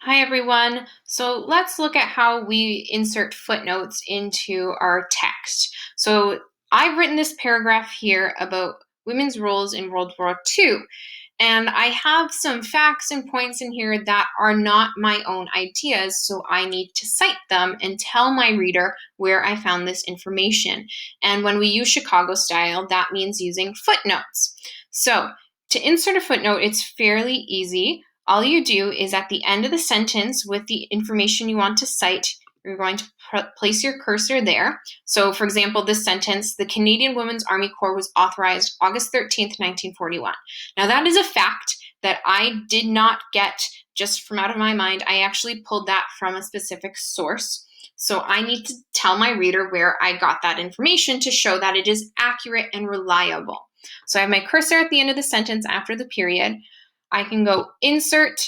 Hi everyone. So let's look at how we insert footnotes into our text. So I've written this paragraph here about women's roles in World War II. And I have some facts and points in here that are not my own ideas, so I need to cite them and tell my reader where I found this information. And when we use Chicago style, that means using footnotes. So to insert a footnote, it's fairly easy. All you do is at the end of the sentence with the information you want to cite, you're going to place your cursor there. So for example, this sentence, the Canadian Women's Army Corps was authorized August 13th, 1941. Now that is a fact that I did not get just from out of my mind. I actually pulled that from a specific source. So I need to tell my reader where I got that information to show that it is accurate and reliable. So I have my cursor at the end of the sentence after the period. I can go insert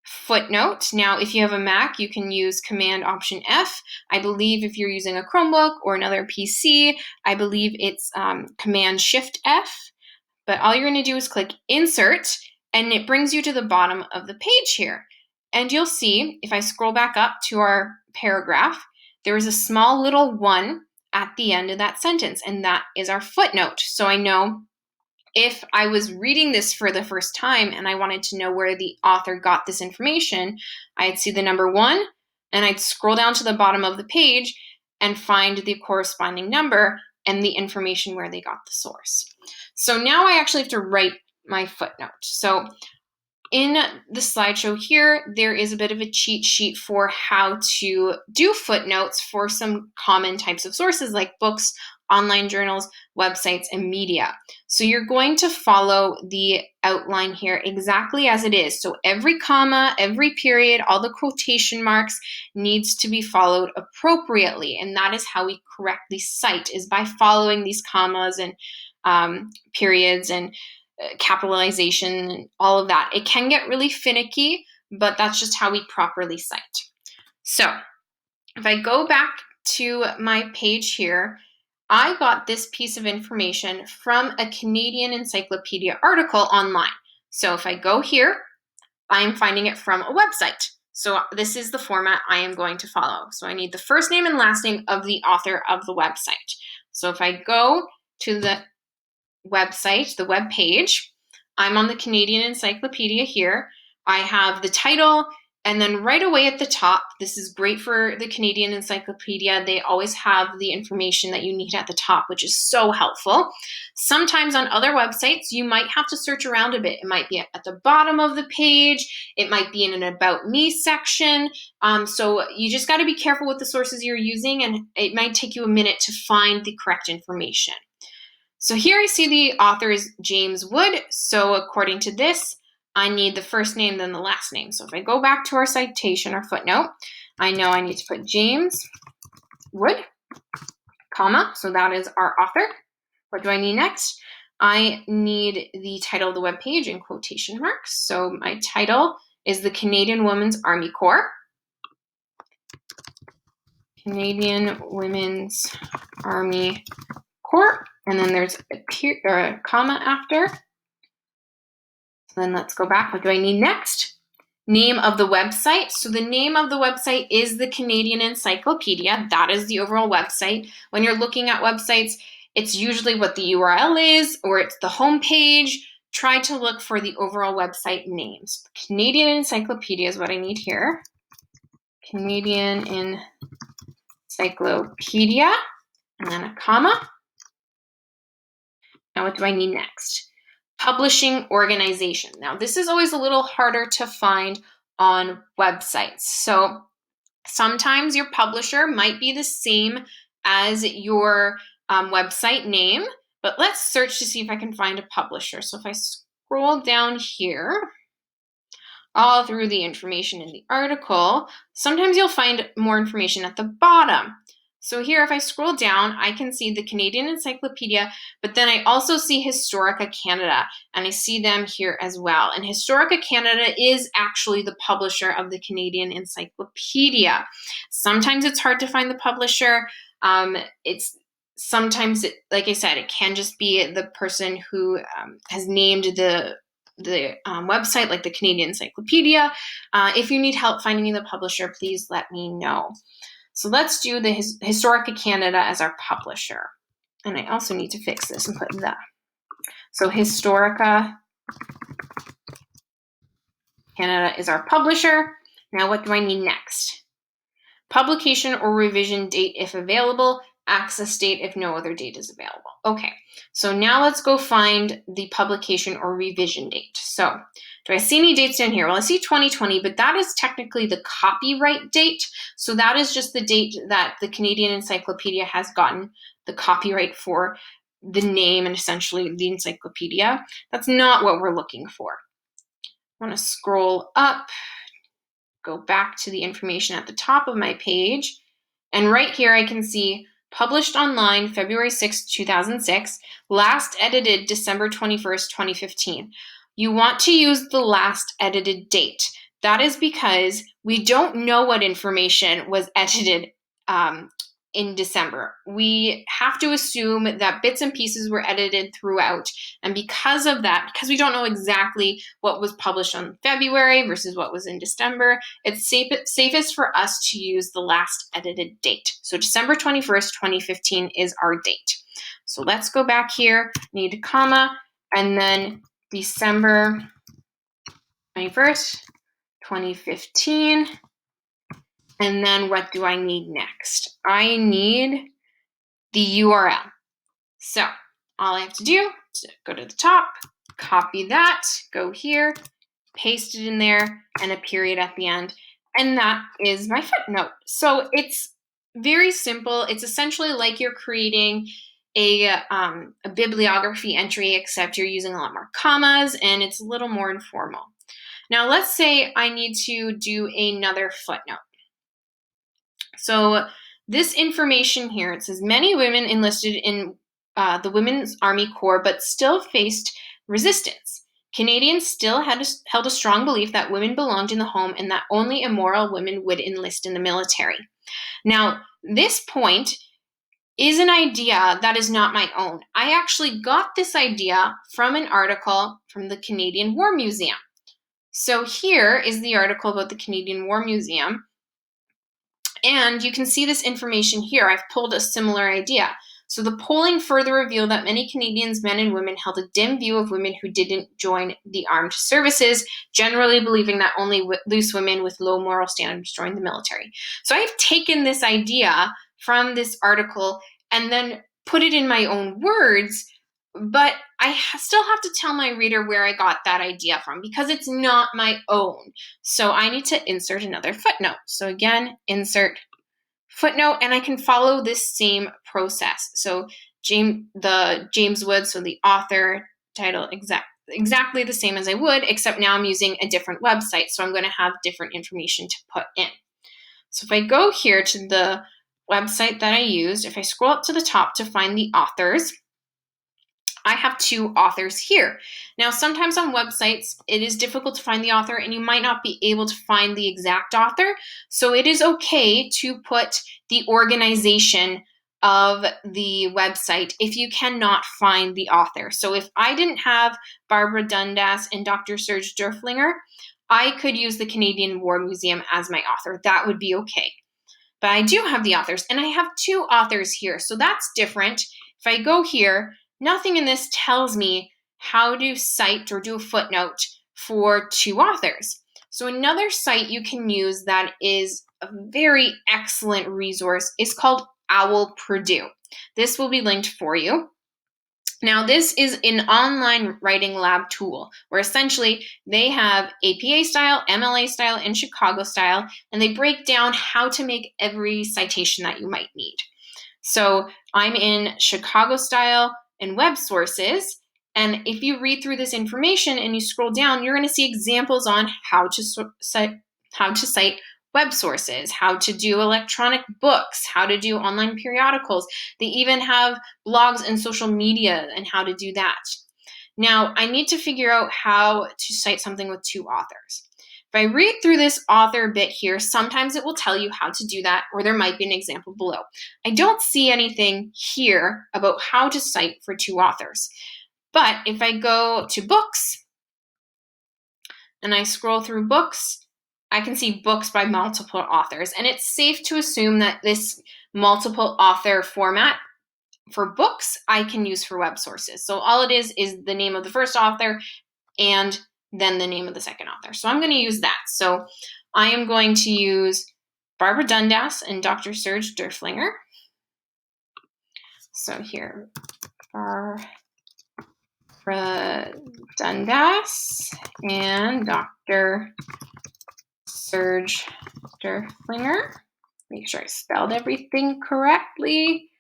footnote. Now, if you have a Mac, you can use Command Option F. I believe if you're using a Chromebook or another PC, I believe it's Command Shift F. But all you're going to do is click Insert, and it brings you to the bottom of the page here. And you'll see, if I scroll back up to our paragraph, there is a small little 1 at the end of that sentence, and that is our footnote. So I know if I was reading this for the first time and I wanted to know where the author got this information, I'd see the number 1 and I'd scroll down to the bottom of the page and find the corresponding number and the information where they got the source. So now I actually have to write my footnote. So in the slideshow here, there is a bit of a cheat sheet for how to do footnotes for some common types of sources like books, online journals, websites, and media. So you're going to follow the outline here exactly as it is. So every comma, every period, all the quotation marks needs to be followed appropriately. And that is how we correctly cite, is by following these commas and periods and capitalization and all of that. It can get really finicky, but that's just how we properly cite. So if I go back to my page here, I got this piece of information from a Canadian Encyclopedia article online. So if I go here, I'm finding it from a website. So this is the format I am going to follow. So I need the first name and last name of the author of the website. So if I go to the website, the web page, I'm on the Canadian Encyclopedia here. I have the title, and then right away at the top, this is great for the Canadian Encyclopedia. They always have the information that you need at the top, which is so helpful. Sometimes on other websites, you might have to search around a bit. It might be at the bottom of the page. It might be in an About Me section. So you just got to be careful with the sources you're using, and it might take you a minute to find the correct information. So here I see the author is James Wood. So according to this, I need the first name, then the last name. So if I go back to our citation or footnote, I know I need to put James Wood, comma. So that is our author. What do I need next? I need the title of the web page in quotation marks. So my title is the Canadian Women's Army Corps. Canadian Women's Army Corps. And then there's a comma after. So then let's go back. What do I need next? Name of the website. So the name of the website is the Canadian Encyclopedia. That is the overall website. When you're looking at websites, it's usually what the URL is, or it's the home page. Try to look for the overall website names. Canadian Encyclopedia is what I need here. Canadian Encyclopedia, and then a comma. Now what do I need next? Publishing organization. Now, this is always a little harder to find on websites. So sometimes your publisher might be the same as your website name, but let's search to see if I can find a publisher. So if I scroll down here, all through the information in the article, sometimes you'll find more information at the bottom. So here, if I scroll down, I can see the Canadian Encyclopedia, but then I also see Historica Canada, and I see them here as well. And Historica Canada is actually the publisher of the Canadian Encyclopedia. Sometimes it's hard to find the publisher. Sometimes, like I said, it can just be the person who has named the the website, like the Canadian Encyclopedia. If you need help finding the publisher, please let me know. So let's do the Historica Canada as our publisher. And I also need to fix this and put the. So Historica Canada is our publisher. Now what do I need next? Publication or revision date if available, access date if no other date is available. Okay, so now let's go find the publication or revision date. So do I see any dates down here? Well, I see 2020, but that is technically the copyright date. So that is just the date that the Canadian Encyclopedia has gotten the copyright for the name and essentially the encyclopedia. That's not what we're looking for. I want to scroll up, go back to the information at the top of my page. And right here, I can see published online February 6, 2006, last edited December 21st, 2015. You want to use the last edited date. That is because we don't know what information was edited in December. We have to assume that bits and pieces were edited throughout. And because of that, because we don't know exactly what was published on February versus what was in December, it's safest for us to use the last edited date. So December 21st, 2015 is our date. So let's go back here, need a comma, and then December 21st, 2015. And then what do I need next? I need the URL. So all I have to do is go to the top, copy that, go here, paste it in there, and a period at the end. And that is my footnote. So it's very simple. It's essentially like you're creating a bibliography entry, except you're using a lot more commas and it's a little more informal. Now let's say I need to do another footnote. So this information here, it says many women enlisted in the Women's Army Corps, but still faced resistance. Canadians still held a strong belief that women belonged in the home and that only immoral women would enlist in the military. Now, this point is an idea that is not my own. I actually got this idea from an article from the Canadian War Museum. So here is the article about the Canadian War Museum. And you can see this information here. I've pulled a similar idea. So the polling further revealed that many Canadians, men and women, held a dim view of women who didn't join the armed services, generally believing that only loose women with low moral standards joined the military. So I've taken this idea from this article and then put it in my own words, but I still have to tell my reader where I got that idea from because it's not my own. So I need to insert another footnote. So again, insert footnote, and I can follow this same process. So James Wood, so the author, title, exactly the same as I would, except now I'm using a different website. So I'm going to have different information to put in. So if I go here to the website that I used, if I scroll up to the top to find the authors, I have two authors here. Now, sometimes on websites, it is difficult to find the author and you might not be able to find the exact author. So it is okay to put the organization of the website if you cannot find the author. So if I didn't have Barbara Dundas and Dr. Serge Durflinger, I could use the Canadian War Museum as my author. That would be okay. But I do have the authors, and I have two authors here. So that's different. If I go here, nothing in this tells me how to cite or do a footnote for two authors. So another site you can use that is a very excellent resource is called OWL Purdue. This will be linked for you. Now, this is an online writing lab tool where essentially they have APA style, MLA style, and Chicago style, and they break down how to make every citation that you might need. So I'm in Chicago style and web sources. And if you read through this information and you scroll down, you're going to see examples on how to cite web sources, how to do electronic books, how to do online periodicals. They even have blogs and social media and how to do that. Now, I need to figure out how to cite something with two authors. If I read through this author bit here, sometimes it will tell you how to do that, or there might be an example below. I don't see anything here about how to cite for two authors. But if I go to books, and I scroll through books, I can see books by multiple authors. And it's safe to assume that this multiple author format for books I can use for web sources. So all it is the name of the first author and then the name of the second author. So I'm going to use that. So I am going to use Barbara Dundas and Dr. Serge Derflinger. So here, Barbara Dundas and Dr. Serge Derflinger. Make sure I spelled everything correctly.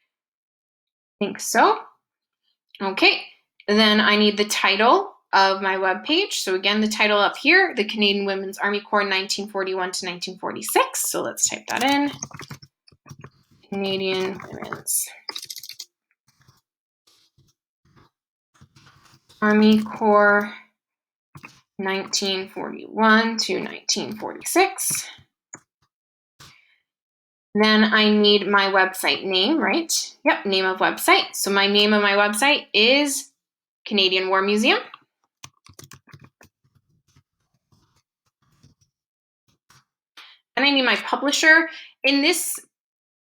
I think so. Okay, then I need the title of my web page. So again, the title up here, the Canadian Women's Army Corps 1941 to 1946. So let's type that in. Canadian Women's Army Corps 1941 to 1946. Then I need my website name, right? Yep, name of website. So my name of my website is Canadian War Museum. Then I need my publisher. In this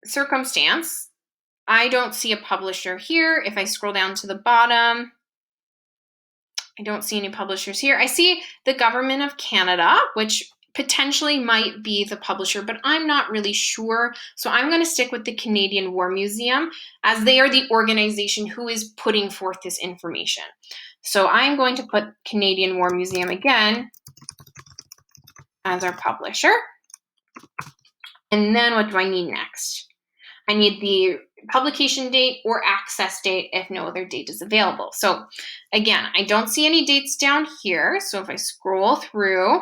circumstance, I don't see a publisher here. If I scroll down to the bottom, I don't see any publishers here. I see the Government of Canada, which potentially might be the publisher, but I'm not really sure. So I'm going to stick with the Canadian War Museum, as they are the organization who is putting forth this information. So I'm going to put Canadian War Museum again as our publisher. And then what do I need next? I need the publication date or access date if no other date is available. So again, I don't see any dates down here. So if I scroll through,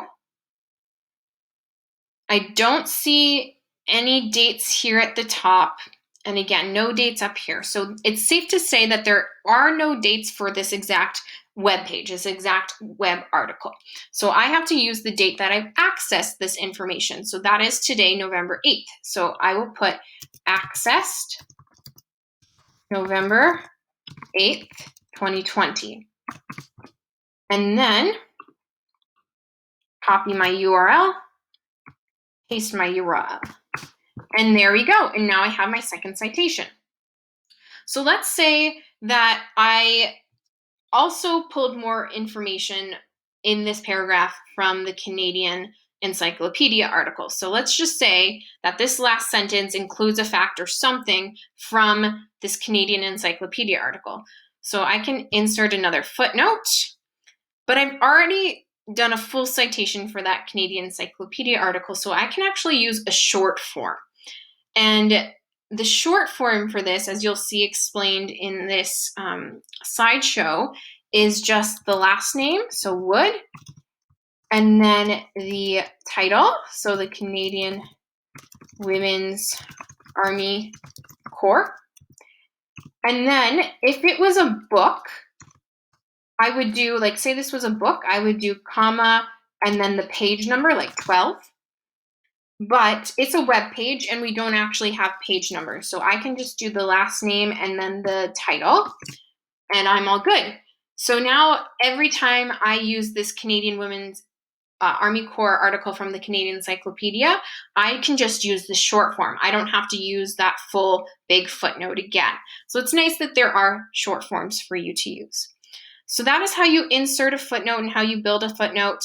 I don't see any dates here at the top. And again, no dates up here. So it's safe to say that there are no dates for this exact web page, this exact web article. So I have to use the date that I've accessed this information. So that is today, November 8th. So I will put accessed November 8th, 2020. And then copy my URL, paste my URL. And there we go. And now I have my second citation. So let's say that I also pulled more information in this paragraph from the Canadian Encyclopedia article. So let's just say that this last sentence includes a fact or something from this Canadian Encyclopedia article. So I can insert another footnote, but I've already done a full citation for that Canadian Encyclopedia article, so I can actually use a short form. And the short form for this, as you'll see explained in this slideshow, is just the last name, so Wood, and then the title, so the Canadian Women's Army Corps. And then if it was a book, I would do, like, say this was a book, I would do comma and then the page number, like 12. But it's a web page and we don't actually have page numbers. So I can just do the last name and then the title and I'm all good. So now every time I use this Canadian Women's Army Corps article from the Canadian Encyclopedia, I can just use the short form. I don't have to use that full big footnote again. So it's nice that there are short forms for you to use. So that is how you insert a footnote and how you build a footnote.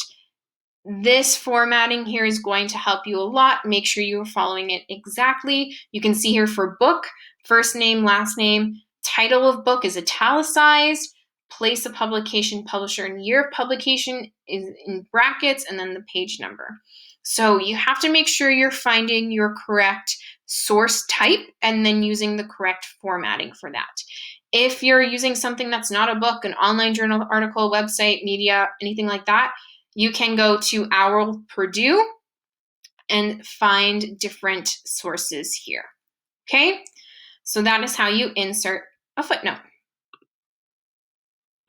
This formatting here is going to help you a lot. Make sure you are following it exactly. You can see here for book, first name, last name, title of book is italicized, place of publication, publisher, and year of publication is in brackets, and then the page number. So you have to make sure you're finding your correct source type and then using the correct formatting for that. If you're using something that's not a book, an online journal article, website, media, anything like that, you can go to OWL Purdue and find different sources here. Okay, so that is how you insert a footnote.